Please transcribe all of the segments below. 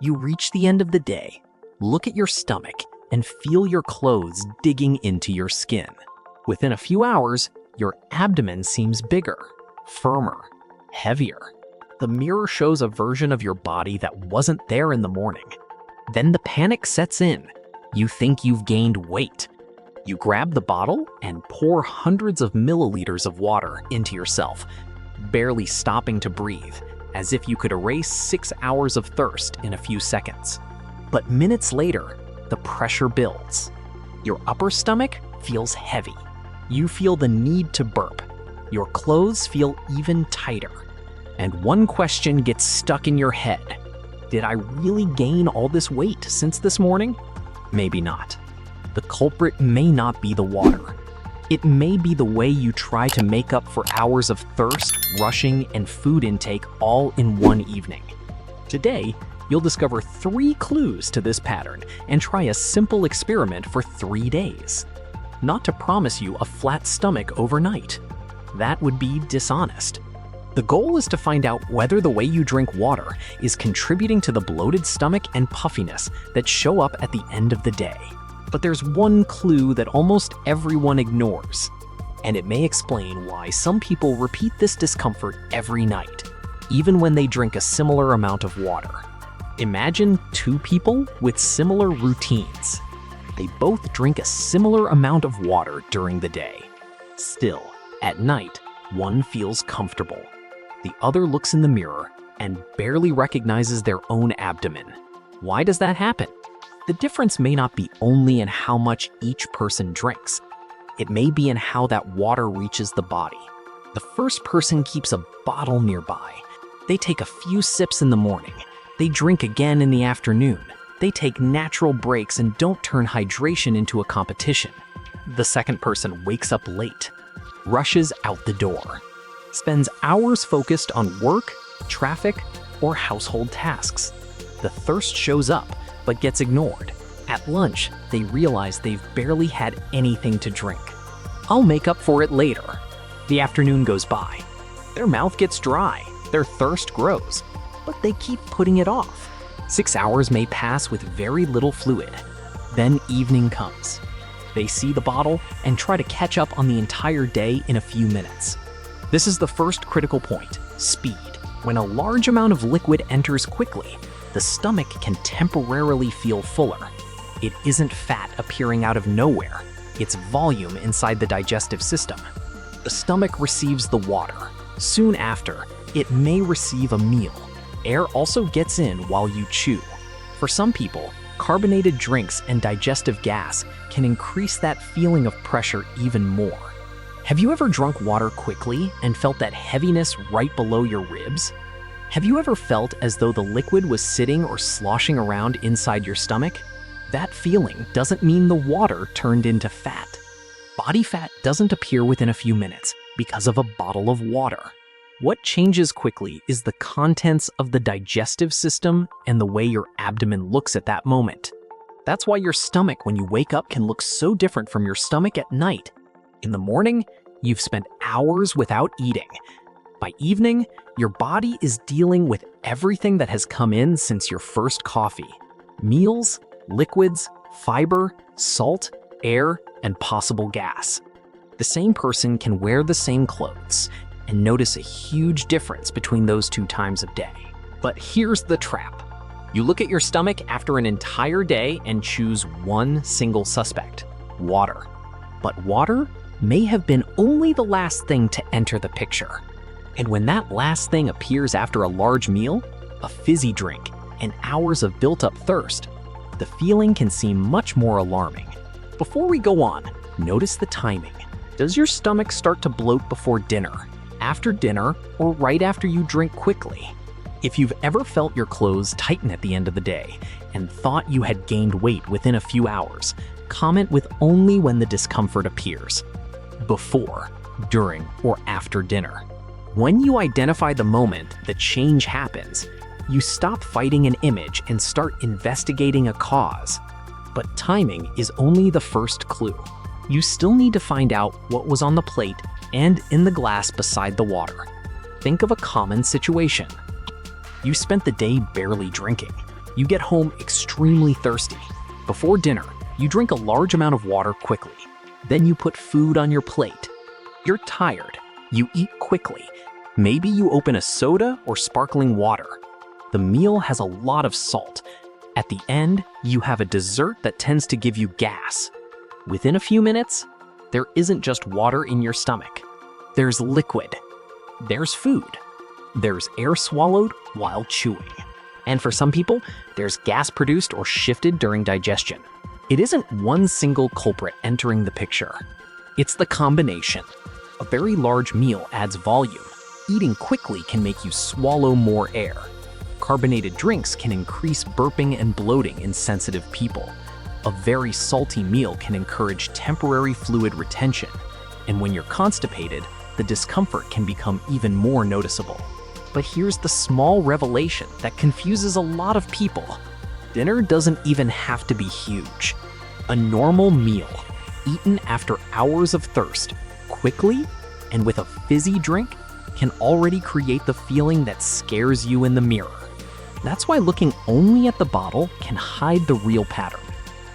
You reach the end of the day, look at your stomach, and feel your clothes digging into your skin. Within a few hours, your abdomen seems bigger, firmer, heavier. The mirror shows a version of your body that wasn't there in the morning. Then the panic sets in. You think you've gained weight. You grab the bottle and pour hundreds of milliliters of water into yourself, barely stopping to breathe, as if you could erase 6 hours of thirst in a few seconds. But minutes later, the pressure builds. Your upper stomach feels heavy. You feel the need to burp. Your clothes feel even tighter. And one question gets stuck in your head. Did I really gain all this weight since this morning? Maybe not. The culprit may not be the water. It may be the way you try to make up for hours of thirst, rushing, and food intake all in one evening. Today, you'll discover 3 clues to this pattern and try a simple experiment for 3 days. Not to promise you a flat stomach overnight. That would be dishonest. The goal is to find out whether the way you drink water is contributing to the bloated stomach and puffiness that show up at the end of the day. But there's one clue that almost everyone ignores, and it may explain why some people repeat this discomfort every night, even when they drink a similar amount of water. Imagine 2 people with similar routines. They both drink a similar amount of water during the day. Still, at night, one feels comfortable. The other looks in the mirror and barely recognizes their own abdomen. Why does that happen? The difference may not be only in how much each person drinks. It may be in how that water reaches the body. The first person keeps a bottle nearby. They take a few sips in the morning. They drink again in the afternoon. They take natural breaks and don't turn hydration into a competition. The second person wakes up late, rushes out the door, spends hours focused on work, traffic, or household tasks. The thirst shows up, but gets ignored. At lunch, they realize they've barely had anything to drink. I'll make up for it later. The afternoon goes by. Their mouth gets dry, their thirst grows, but they keep putting it off. 6 hours may pass with very little fluid. Then evening comes. They see the bottle and try to catch up on the entire day in a few minutes. This is the first critical point, speed. When a large amount of liquid enters quickly, the stomach can temporarily feel fuller. It isn't fat appearing out of nowhere. It's volume inside the digestive system. The stomach receives the water. Soon after, it may receive a meal. Air also gets in while you chew. For some people, carbonated drinks and digestive gas can increase that feeling of pressure even more. Have you ever drunk water quickly and felt that heaviness right below your ribs? Have you ever felt as though the liquid was sitting or sloshing around inside your stomach? That feeling doesn't mean the water turned into fat. Body fat doesn't appear within a few minutes because of a bottle of water. What changes quickly is the contents of the digestive system and the way your abdomen looks at that moment. That's why your stomach when you wake up can look so different from your stomach at night. In the morning, you've spent hours without eating. By evening, your body is dealing with everything that has come in since your first coffee. Meals, liquids, fiber, salt, air, and possible gas. The same person can wear the same clothes and notice a huge difference between those 2 times of day. But here's the trap. You look at your stomach after an entire day and choose one single suspect, water. But water may have been only the last thing to enter the picture. And when that last thing appears after a large meal, a fizzy drink, and hours of built-up thirst, the feeling can seem much more alarming. Before we go on, notice the timing. Does your stomach start to bloat before dinner, after dinner, or right after you drink quickly? If you've ever felt your clothes tighten at the end of the day and thought you had gained weight within a few hours, comment with only when the discomfort appears. Before, during, or after dinner. When you identify the moment the change happens, you stop fighting an image and start investigating a cause. But timing is only the first clue. You still need to find out what was on the plate and in the glass beside the water. Think of a common situation. You spent the day barely drinking. You get home extremely thirsty. Before dinner, you drink a large amount of water quickly. Then you put food on your plate. You're tired. You eat quickly. Maybe you open a soda or sparkling water. The meal has a lot of salt. At the end, you have a dessert that tends to give you gas. Within a few minutes, there isn't just water in your stomach. There's liquid. There's food. There's air swallowed while chewing. And for some people, there's gas produced or shifted during digestion. It isn't one single culprit entering the picture. It's the combination. A very large meal adds volume. Eating quickly can make you swallow more air. Carbonated drinks can increase burping and bloating in sensitive people. A very salty meal can encourage temporary fluid retention. And when you're constipated, the discomfort can become even more noticeable. But here's the small revelation that confuses a lot of people. Dinner doesn't even have to be huge. A normal meal, eaten after hours of thirst, quickly and with a fizzy drink, can already create the feeling that scares you in the mirror. That's why looking only at the bottle can hide the real pattern.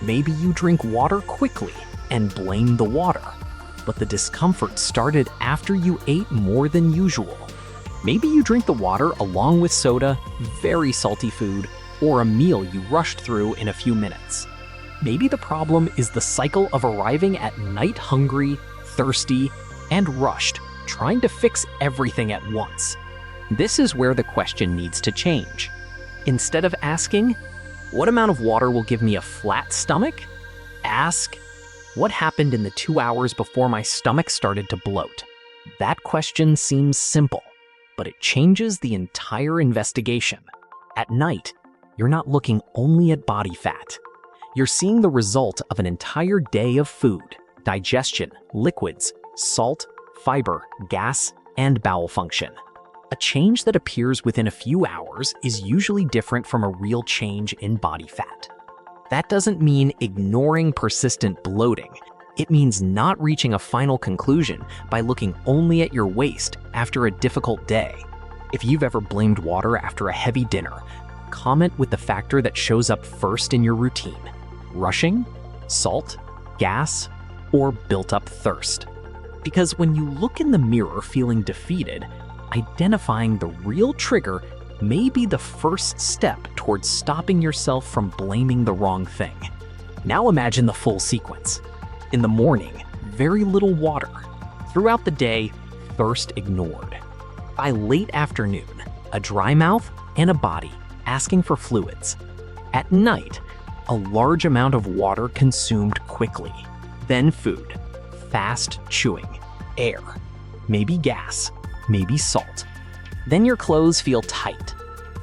Maybe you drink water quickly and blame the water, but the discomfort started after you ate more than usual. Maybe you drink the water along with soda, very salty food, or a meal you rushed through in a few minutes. Maybe the problem is the cycle of arriving at night hungry, thirsty, and rushed, trying to fix everything at once. This is where the question needs to change. Instead of asking, what amount of water will give me a flat stomach? Ask, what happened in the 2 hours before my stomach started to bloat? That question seems simple, but it changes the entire investigation. At night, you're not looking only at body fat. You're seeing the result of an entire day of food, digestion, liquids, salt, fiber, gas, and bowel function. A change that appears within a few hours is usually different from a real change in body fat. That doesn't mean ignoring persistent bloating. It means not reaching a final conclusion by looking only at your waist after a difficult day. If you've ever blamed water after a heavy dinner, comment with the factor that shows up first in your routine: rushing, salt, gas, or built-up thirst. Because when you look in the mirror feeling defeated, identifying the real trigger may be the first step towards stopping yourself from blaming the wrong thing. Now imagine the full sequence. In the morning, very little water. Throughout the day, thirst ignored. By late afternoon, a dry mouth and a body asking for fluids. At night, a large amount of water consumed quickly. Then food, fast chewing, air, maybe gas, maybe salt. Then your clothes feel tight.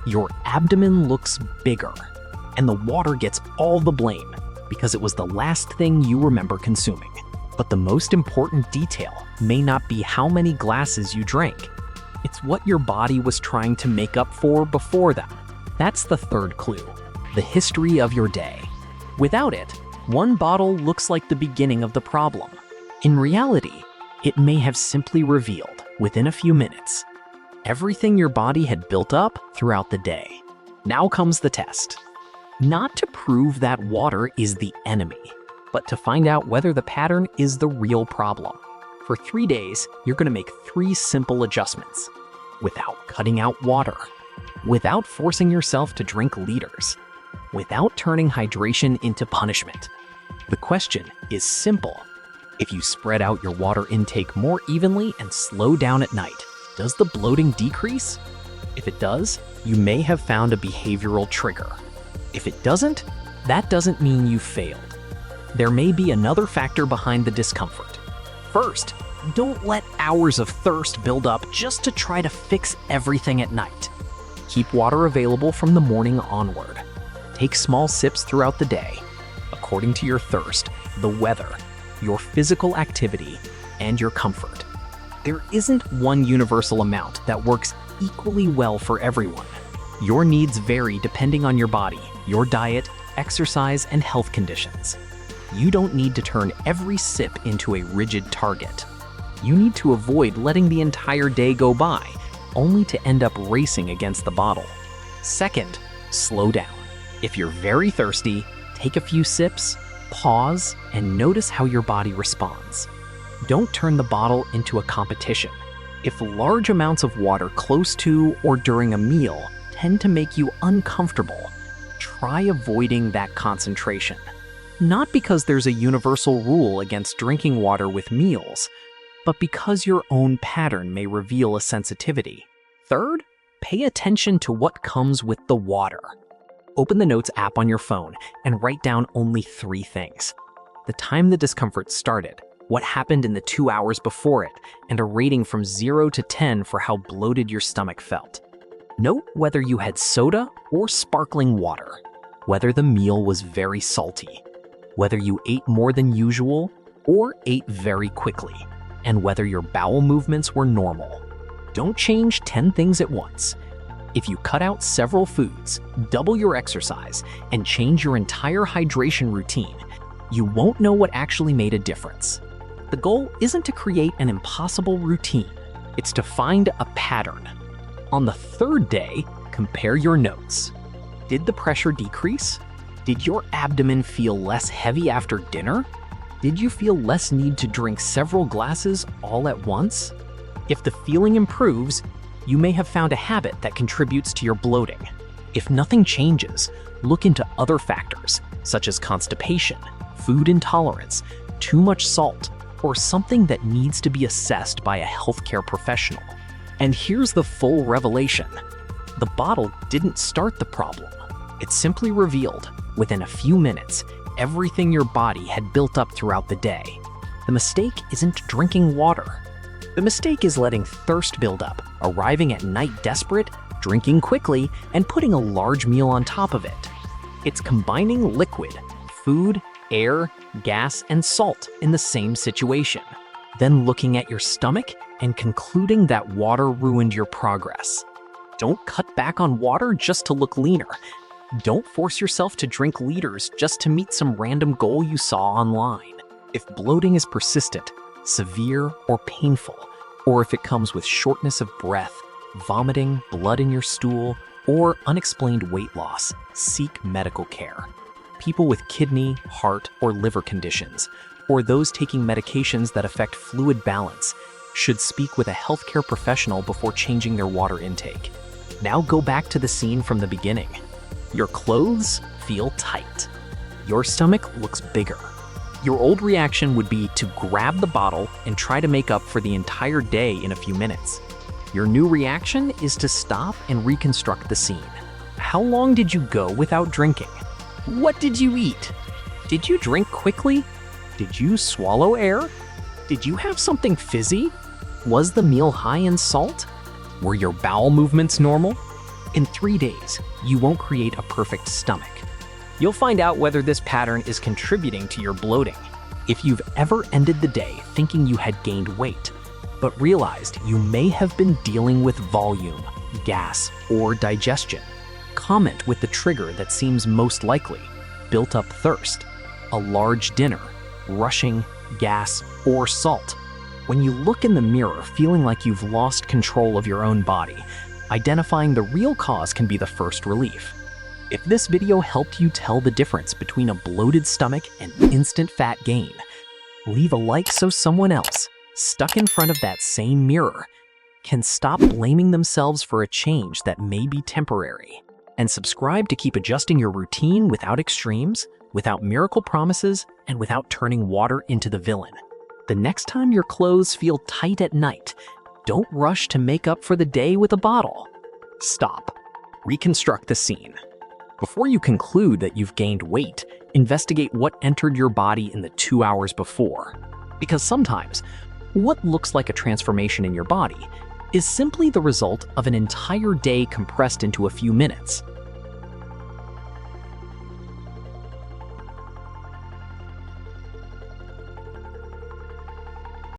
Your abdomen looks bigger, and the water gets all the blame because it was the last thing you remember consuming. But the most important detail may not be how many glasses you drank. It's what your body was trying to make up for before them. That's the third clue, the history of your day. Without it, one bottle looks like the beginning of the problem. In reality, it may have simply revealed, within a few minutes, everything your body had built up throughout the day. Now comes the test. Not to prove that water is the enemy, but to find out whether the pattern is the real problem. For 3 days, you're going to make 3 simple adjustments. Without cutting out water, without forcing yourself to drink liters, without turning hydration into punishment. The question is simple. If you spread out your water intake more evenly and slow down at night, does the bloating decrease? If it does, you may have found a behavioral trigger. If it doesn't, that doesn't mean you failed. There may be another factor behind the discomfort. First, don't let hours of thirst build up just to try to fix everything at night. Keep water available from the morning onward. Take small sips throughout the day, according to your thirst, the weather, your physical activity, and your comfort. There isn't one universal amount that works equally well for everyone. Your needs vary depending on your body, your diet, exercise, and health conditions. You don't need to turn every sip into a rigid target. You need to avoid letting the entire day go by, only to end up racing against the bottle. Second, slow down. If you're very thirsty, take a few sips, pause, and notice how your body responds. Don't turn the bottle into a competition. If large amounts of water close to or during a meal tend to make you uncomfortable, try avoiding that concentration. Not because there's a universal rule against drinking water with meals, but because your own pattern may reveal a sensitivity. Third, pay attention to what comes with the water. Open the Notes app on your phone and write down only 3 things: the time the discomfort started, what happened in the 2 hours before it, and a rating from 0 to 10 for how bloated your stomach felt. Note whether you had soda or sparkling water, whether the meal was very salty, whether you ate more than usual or ate very quickly, and whether your bowel movements were normal. Don't change 10 things at once. If you cut out several foods, double your exercise, and change your entire hydration routine, you won't know what actually made a difference. The goal isn't to create an impossible routine, it's to find a pattern. On the 3rd day, compare your notes. Did the pressure decrease? Did your abdomen feel less heavy after dinner? Did you feel less need to drink several glasses all at once? If the feeling improves, you may have found a habit that contributes to your bloating. If nothing changes, look into other factors, such as constipation, food intolerance, too much salt, or something that needs to be assessed by a healthcare professional. And here's the full revelation. The bottle didn't start the problem. It simply revealed, within a few minutes, everything your body had built up throughout the day. The mistake isn't drinking water. The mistake is letting thirst build up, arriving at night desperate, drinking quickly, and putting a large meal on top of it. It's combining liquid, food, air, gas, and salt in the same situation, then looking at your stomach and concluding that water ruined your progress. Don't cut back on water just to look leaner. Don't force yourself to drink liters just to meet some random goal you saw online. If bloating is persistent, severe, or painful, or if it comes with shortness of breath, vomiting, blood in your stool, or unexplained weight loss, seek medical care. People with kidney, heart, or liver conditions, or those taking medications that affect fluid balance, should speak with a healthcare professional before changing their water intake. Now go back to the scene from the beginning. Your clothes feel tight. Your stomach looks bigger. Your old reaction would be to grab the bottle and try to make up for the entire day in a few minutes. Your new reaction is to stop and reconstruct the scene. How long did you go without drinking? What did you eat? Did you drink quickly? Did you swallow air? Did you have something fizzy? Was the meal high in salt? Were your bowel movements normal? In 3 days, you won't create a perfect stomach. You'll find out whether this pattern is contributing to your bloating. If you've ever ended the day thinking you had gained weight, but realized you may have been dealing with volume, gas, or digestion, comment with the trigger that seems most likely: built up thirst, a large dinner, rushing, gas, or salt. When you look in the mirror feeling like you've lost control of your own body, identifying the real cause can be the first relief. If this video helped you tell the difference between a bloated stomach and instant fat gain, leave a like so someone else, stuck in front of that same mirror, can stop blaming themselves for a change that may be temporary. And subscribe to keep adjusting your routine without extremes, without miracle promises, and without turning water into the villain. The next time your clothes feel tight at night, don't rush to make up for the day with a bottle. Stop. Reconstruct the scene. Before you conclude that you've gained weight, investigate what entered your body in the 2 hours before. Because sometimes, what looks like a transformation in your body is simply the result of an entire day compressed into a few minutes.